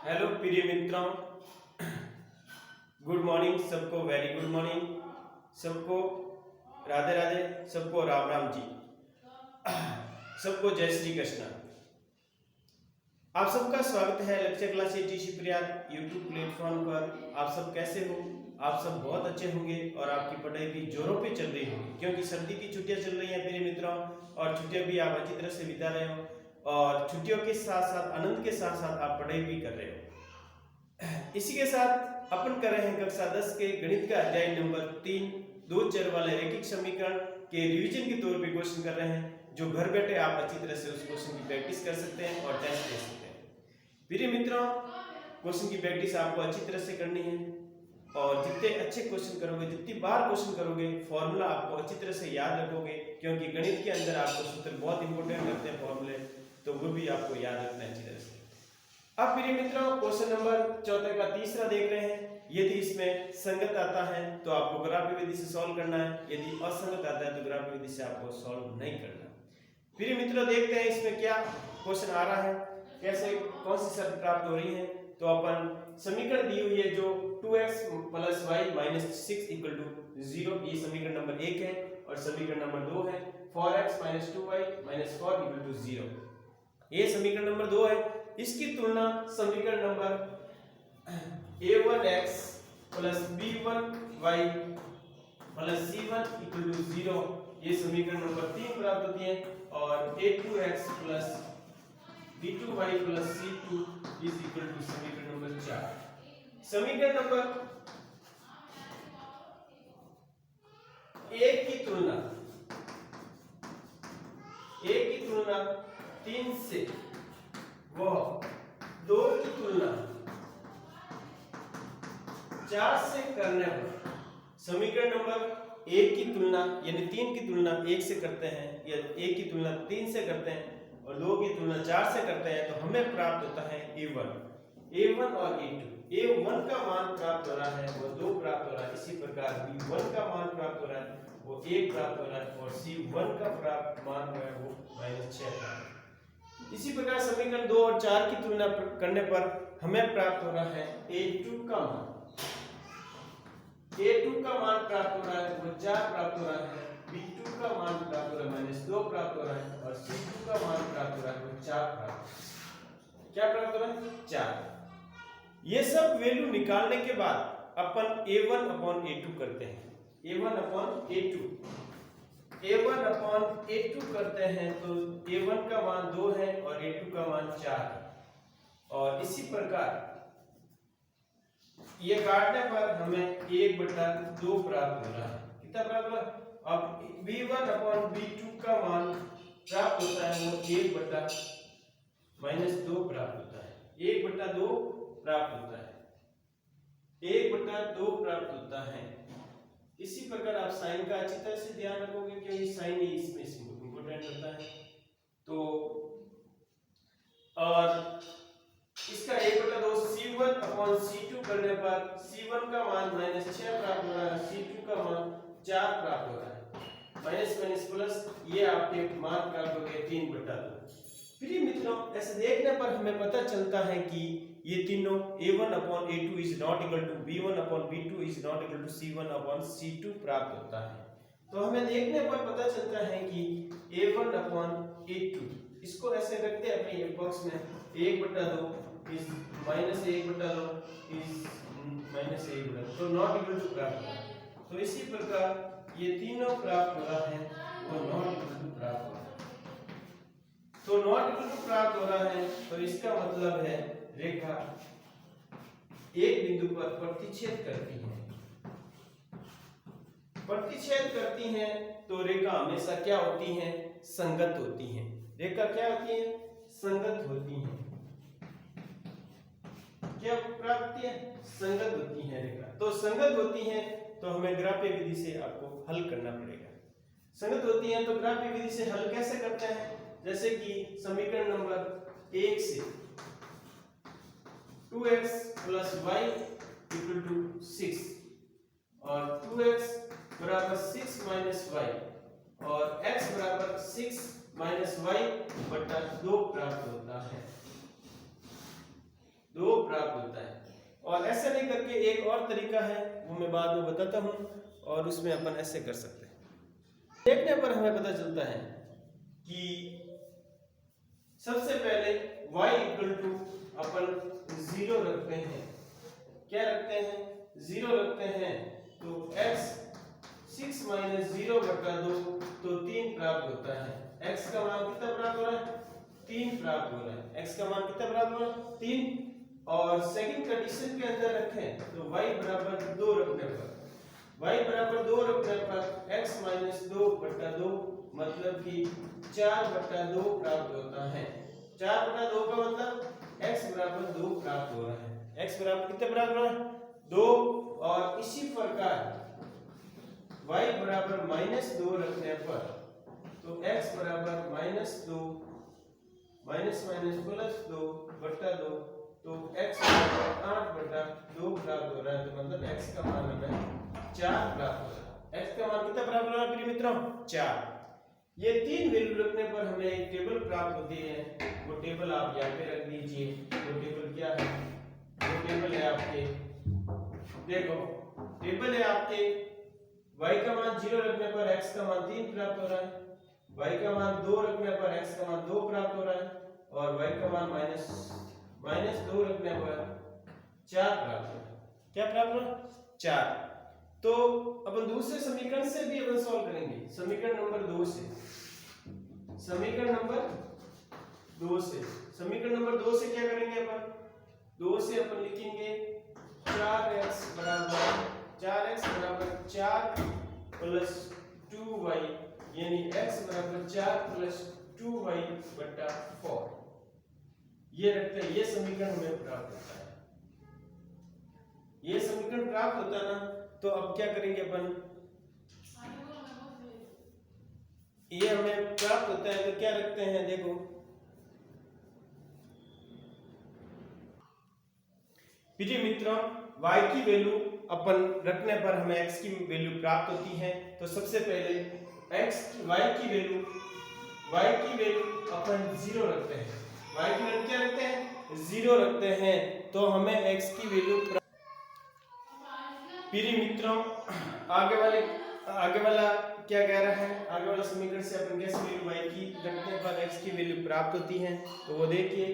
Hello प्रिय मित्रों, good morning सबको, वेरी गुड मॉर्निंग सबको, राधे राधे सबको, राम राम जी सबको, जय श्री कृष्ण। आप सबका स्वागत है lecture class Shivpriya YouTube platform पर। आप सब कैसे हो? आप सब बहुत अच्छे होंगे और आपकी पढ़ाई भी जोरों पे चल रही होगी, क्योंकि सर्दी की छुट्टियां चल रही हैं मेरे मित्रों, और छुट्टियां भी आप अच्छी तरह से बिता रहे हो और छुट्टियों के साथ साथ आनंद के साथ साथ आप पढ़ाई भी कर रहे हो। इसी के साथ अपन कर रहे हैं कक्षा 10 के गणित का अध्याय नंबर 3 दो चर वाले रैखिक समीकरण के रिवीजन के तौर पे क्वेश्चन कर रहे हैं, जो घर बैठे आप अच्छी तरह से उस क्वेश्चन की प्रैक्टिस कर सकते हैं और टेस्ट दे सकते हैं। प्रिय मित्रों, क्वेश्चन की प्रैक्टिस आपको अच्छी तरह से करनी है और जितने अच्छे क्वेश्चन करोगे, जितनी बार क्वेश्चन करोगे, फॉर्मूला आपको अच्छी तरह से याद रखोगे, क्योंकि गणित के अंदर आपको सूत्र बहुत इंपॉर्टेंट लगते हैं फॉर्मूले, तो वो भी आपको याद रखना है अच्छी तरह से। अब प्रिय मित्रों, क्वेश्चन नंबर 14 का तीसरा देख रहे हैं। यदि इसमें संगत आता है तो आपको ग्राफी विधि से सॉल्व करना है, यदि असंगत आता है तो ग्राफी विधि से आपको सॉल्व नहीं करना। प्रिय मित्रों, देखते हैं इसमें क्या क्वेश्चन आ रहा है, कैसे कौन सी शर्त प्राप्त हो रही है। तो अपन समीकरण दी हुई है जो 2x + y - 6 = 0, ये समीकरण नंबर 1 है, और समीकरण नंबर 2 है 4x - 2y - 4 = 0, ये समीकरण नंबर 2 है। इसकी तुलना समीकरण नंबर a1x + b1y + c1 = 0, ये समीकरण नंबर 3 प्राप्त होती है, और a2x + b2y + c2 = समीकरण नंबर 4। समीकरण नंबर 1 की तुलना 3 से वह 2 की तुलना 4 से करने पर, समीकरण नंबर 1 की तुलना यानी 3 की तुलना 1 से करते हैं, या 1 की तुलना 3 से करते हैं और 2 की तुलना 4 से करते हैं, तो हमें प्राप्त होता है a1 और a2। a1 का मान प्राप्त हो रहा है वो 2 प्राप्त हो रहा है, इसी प्रकार b1 का मान प्राप्त हो रहा है वो 1 प्राप्त हो रहा है, और c1 का प्राप्त मान जो है वो -6 प्राप्त हो रहा है। इसी प्रकार समीकरण 2 और 4 की तुलना करने पर हमें प्राप्त हो रहा है a2 का मान, a2 का मान प्राप्त हो रहा है वो 4 प्राप्त हो रहा है, b2 का मान प्राप्त हो रहा है -2 प्राप्त हो रहा है, और c2 का मान प्राप्त हो रहा है वो 4 प्राप्त, क्या प्राप्त हो रहा है 4। ये सब वैल्यू निकालने के बाद अपन a1/a2 करते हैं, a1/a2 करते हैं, तो a1 का मान 2 है और a2 का मान 4 है, और इसी प्रकार ये काटने पर हमें 1/2 प्राप्त हो रहा है। कितना प्राप्त हुआ? अब b1/b2 का मान प्राप्त होता है वो 1/-2 प्राप्त होता है, 1/2 प्राप्त होता है, 1/2 प्राप्त होता है। इसी प्रकार आप साइन का अच्छी तरह से ध्यान रखोगे, क्योंकि साइन ही इसमें इंपॉर्टेंट होता है। तो और इसका 1/2 c1/c2 करने पर c1 का मान -6 प्राप्त हो रहा है, c2 का मान 4 प्राप्त हो रहा है, माइनस प्लस ये आपके मान प्राप्त हो गए 3/2। प्रिय मित्रों, ऐसे देखने पर हमें पता चलता है कि ये तीनों a1/a2 is not equal to b1/b2 is not equal to c1/c2 प्राप्त होता है। तो हमें देखने पर पता चलता है कि a1/a2, इसको ऐसे रखते हैं अपने बॉक्स में, 1/2 is -1/2 is -1/2, तो नॉट इक्वल टू प्राप्त होता है। तो इसी प्रकार ये तीनों प्राप्त हो रहा है वो नॉट इक्वल टू प्राप्त हो रहा है, तो नॉट इक्वल टू प्राप्त हो रहा है, तो इसका मतलब है रेखा एक बिंदु पर प्रतिच्छेद करती है, प्रतिच्छेद करती हैं, तो रेखा हमेशा क्या होती है? संगत होती है। रेखा क्या होती है? संगत होती है। क्या प्राप्त है? संगत होती है रेखा। तो संगत होती है तो हमें ग्राफी विधि से आपको हल करना पड़ेगा। संगत होती है तो ग्राफी विधि से हल कैसे करते हैं? जैसे कि समीकरण नंबर 1 से 2x + y = 6 और 2x = 6 - y और x = 6 - y/2 प्राप्त होता है। 2 प्राप्त होता है। और ऐसा नहीं करके एक और तरीका है, वो मैं बाद में बताता हूँ, और उसमें अपन ऐसे कर सकते हैं। देखने पर हमें पता चलता है कि सबसे पहले y इक्वल टू अपन 0 रखते हैं। क्या रखते हैं? 0 रखते हैं। तो x 6 माइनस 0 बटा 2 तो 3 प्राप्त होता है। x का मान कितना प्राप्त हो रहा है? 3 प्राप्त हो रहा है। x का मान कितना प्राप्त हो रहा है? 3। और सेकंड कंडीशन के अंदर रखें तो y बराबर 2 रखने पर x माइनस 2 बटा 2 मतलब कि 4 बटा 2 प्राप्त होता है। 4 बटा 2 का मतलब x बराबर 2 प्राप्त हो रहा है। x बराबर कितने प्राप्त हो रहा है? 2। और इसी प्रकार y बराबर माइनस 2 रखने पर तो x बराबर माइनस 2 माइनस माइनस प्लस 2 बटा 2 तो x बराबर 8 बटा 2 प्राप्त हो रहा है। तो मतलब x का मान हमें 4 प्राप्त हो रहा है। x का मान कितना प्राप्त हो रहा है प्रिय मित्रों? 4। ये 3 वैल्यू रखने पर हमें एक टेबल प्राप्त होती है। वो टेबल आप यहाँ पे रख दीजिए। वो टेबल क्या है? वो टेबल है आपके, देखो टेबल है आपके, y का मान 0 रखने पर x का मान 3 प्राप्त हो रहा है, y का मान 2 रखने पर x का मान 2 प्राप्त हो रहा है, और y का मान माइनस 2 रखने पर 4 प्राप्त हो रहा है। क्या प्राप्त हो रहा है? 4। तो अपन दूसरे समीकरण से भी अपन सॉल्व करेंगे। समीकरण नंबर 2 से क्या करेंगे अपन? 2 से अपन लिखेंगे 4x बराबर 4 प्लस 2y, यानी x बराबर 4 प्लस 2y बटा 4। ये रखते हैं। ये समीकरण हमें प्राप्त होता है। ये समीकरण प्राप्त होता है ना, तो अब क्या करेंगे अपन? ये हमें प्राप्त होता है तो क्या रखते हैं? देखो प्रिय मित्रों, y की वैल्यू अपन रखने पर हमें x की वैल्यू प्राप्त होती है। तो सबसे पहले y की वैल्यू अपन 0 रखते हैं। y की वैल्यू क्या रखते हैं? 0 रखते हैं। तो हमें x की वैल्यू प्रिय मित्रों, आगे वाला क्या कह रहा है? आगे वाला समीकरण से अपन कैसे वैल्यू y की रखने पर x की वैल्यू प्राप्त होती है? तो वो देखिए,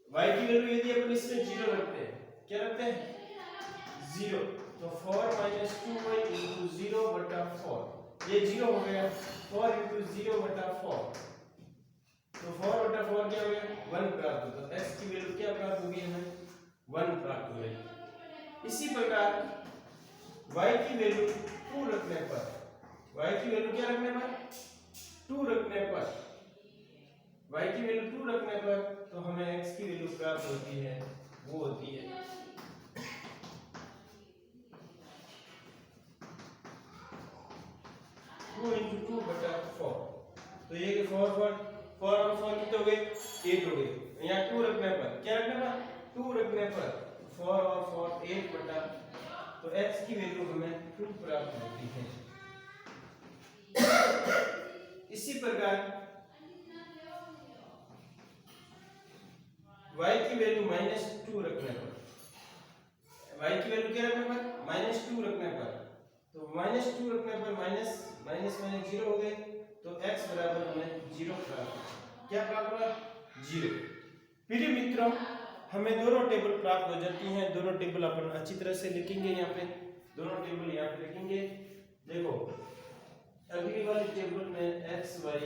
y की वैल्यू यदि अपन इसमें 0 रखते हैं, क्या रखते हैं? 0, तो 4 माइनस 2y इंटू 0 बटा 4, ये 0 हो गया। 4 इंटू 0 बटा 4, तो 4 बटा 4 क्या हो गया? 1 प्राप्त होता है। x की वैल्यू क्या प्राप्त होगी? हमें 1 प्राप्त हो गई। इसी प्रकार y की वैल्यू 2 रखने पर, y की वैल्यू क्या रखने पर? 2 रखने पर, y की वैल्यू 2 रखने पर तो हमें x की वैल्यू प्राप्त होती है, वो होती है 2 into 2 बटा 4। तो ये 4 और 4 कितने हो गए? 8 हो गए। यहाँ 2 रखने पर, क्या रखने पर? 2 रखने पर 4 और 4 8 बटा, तो x की वैल्यू हमें 2 प्राप्त होती है। इसी प्रकार y की वैल्यू -2 रखने पर, y की वैल्यू क्या रखने पर? -2 रखने पर, तो -2 रखने पर माइनस 0 हो गए, तो x बराबर हमें 0 प्राप्त। क्या प्राप्त हुआ? 0। प्रिय मित्रों, हमें दोनों टेबल प्राप्त हो जाती हैं। दोनों टेबल अपन अच्छी तरह से लिखेंगे। यहाँ पे दोनों टेबल यहाँ पे लिखेंगे। देखो अगली वाली टेबल में x y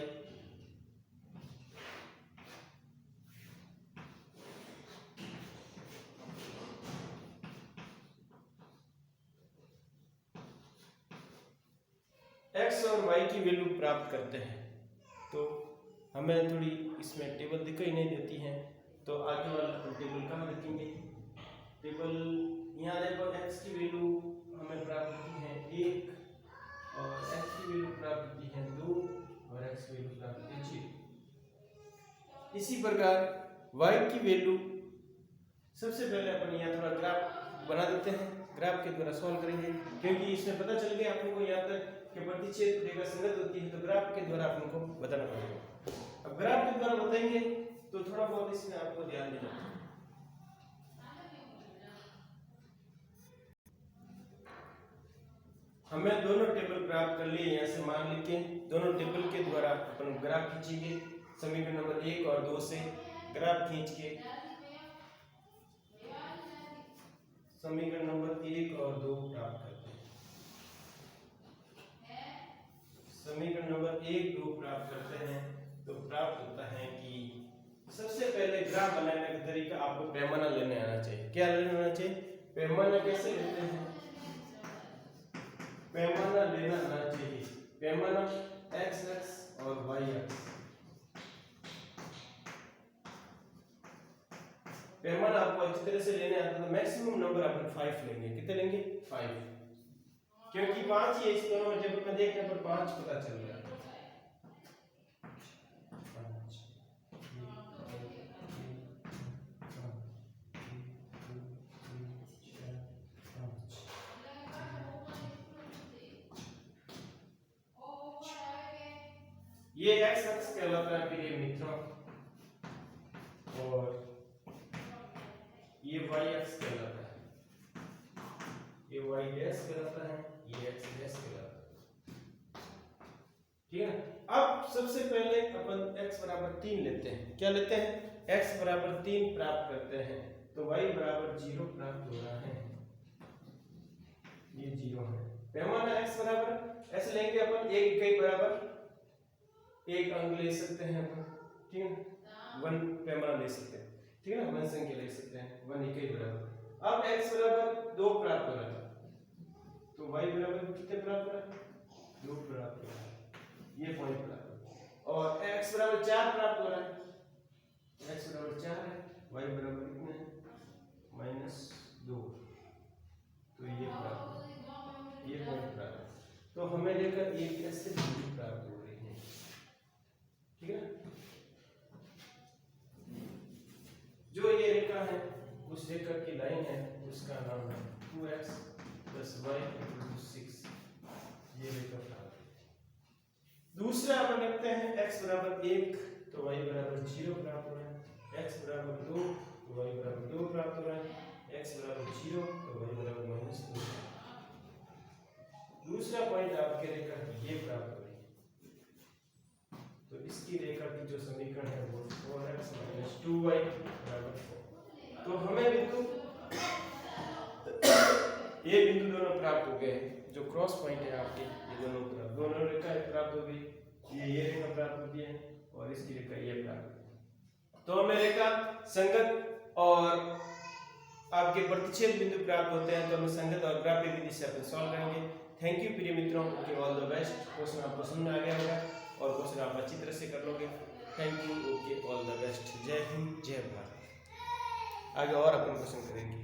x और y की वैल्यू प्राप्त करते हैं। तो हमें थोड़ी इसमें टेबल दिखाई नहीं देती है, तो आगे वाला टेबल कहाँ लिखेंगे? टेबल यहाँ देखो, x की वैल्यू हमें प्राप्त होती है 1, और x की वैल्यू प्राप्त होती है 2, और x की वैल्यू प्राप्त होती है 0। इसी प्रकार y की वैल्यू, सबसे पहले अपन यहाँ थोड़ा ग्राफ बना देते हैं। ग्राफ के द्वारा सॉल्व करेंगे, क्योंकि इसमें पता चल गया आपको यहाँ तक कि प्रतिच्छेद रेखा संगत होती है, तो ग्राफ के द्वारा आपको बताना पड़ेगा। अब ग्राफ के द्वारा बताएंगे तो थोड़ा बहुत इसमें आपको ध्यान देना है। हमें दोनों टेबल प्राप्त कर लिए। यहाँ से मान लिखे दोनों टेबल के द्वारा अपन ग्राफ खींचेंगे। समीकरण नंबर 1 और 2 से ग्राफ खींच के समीकरण नंबर 1 और 2 प्राप्त करते हैं। समीकरण नंबर 1 2 प्राप्त करते हैं तो प्राप्त होता है कि सबसे पहले ग्राफ बनाने का तरीका आपको पैमाना लेने आना चाहिए। क्या लेना आना चाहिए? पैमाना कैसे लेते हैं? पैमाना लेना आना चाहिए। पैमाना x अक्ष और y अक्ष। पैमाना आपको अच्छी तरह से लेने आता है तो मैक्सिमम नंबर अपन 5 लेंगे। कितने लेंगे? 5, क्योंकि 5 ही इस दोनों में टेबल में देखने पर 5 पता चल रहा है। ये x अक्ष कहलाता है प्रिय मित्रों और ये y अक्ष कहलाता है। ये y डैश कहलाता है, ये x डैश कहलाता है। ठीक है। अब सबसे पहले अपन x बराबर 3 लेते हैं। क्या लेते हैं? x बराबर 3 प्राप्त करते हैं तो y बराबर 0 प्राप्त हो रहा है। ये 0 है। पैमाना x बराबर ऐसे लेंगे अपन 1 इकाई बराबर 1 अंक ले सकते हैं अपन। ठीक है। 1 पैमाना ले सकते हैं। ठीक है ना। 1 संख्या ले सकते हैं 1 इकाई बराबर। अब x बराबर 2 प्राप्त हो रहा है तो y बराबर कितने प्राप्त हो रहा है? 2 प्राप्त हो रहा है। ये पॉइंट प्राप्त। और x बराबर 4 प्राप्त हो रहा है। x बराबर 4 है, y बराबर कितने है? -2। तो ये प्राप्त, ये पॉइंट प्राप्त। तो हमें लेकर एक ऐसे बिंदु प्राप्त हो रही है। ठीक है। जो ये रेखा है उस रेखा की लाइन है उसका नाम है 2x + y = 6। ये रेखा प्राप्त है। दूसरा अपन रखते हैं x बराबर 1 तो y बराबर 0 प्राप्त हो रहा है। x बराबर 2 तो y बराबर 2 प्राप्त हो रहा है। x बराबर 0 तो y बराबर -2। दूसरा पॉइंट आपके रेखा ये प्राप्त हो रही है तो इसकी रेखा की जो समीकरण है वो 4x - 2y बराबर 4। तो हमें बिंदु ये बिंदु दोनों प्राप्त हो गए। जो क्रॉस पॉइंट है आपके ये दोनों रेखा प्राप्त हो गई। ये रेखा प्राप्त होती है और इसकी रेखा ये प्राप्त होती है। तो हमें रेखा संगत और आपके प्रतिच्छेद बिंदु प्राप्त होते हैं तो हमें संगत और ग्राफीय विधि से अपन सॉल्व करेंगे। थैंक यू प्रिय मित्रों। Okay, all the best. Question आपको समझ में आ गया होगा और क्वेश्चन आप अच्छी तरह से कर लोगे। Thank you. Okay, all the best. जय हिंद, जय भारत। आगे और अपन क्वेश्चन करेंगे।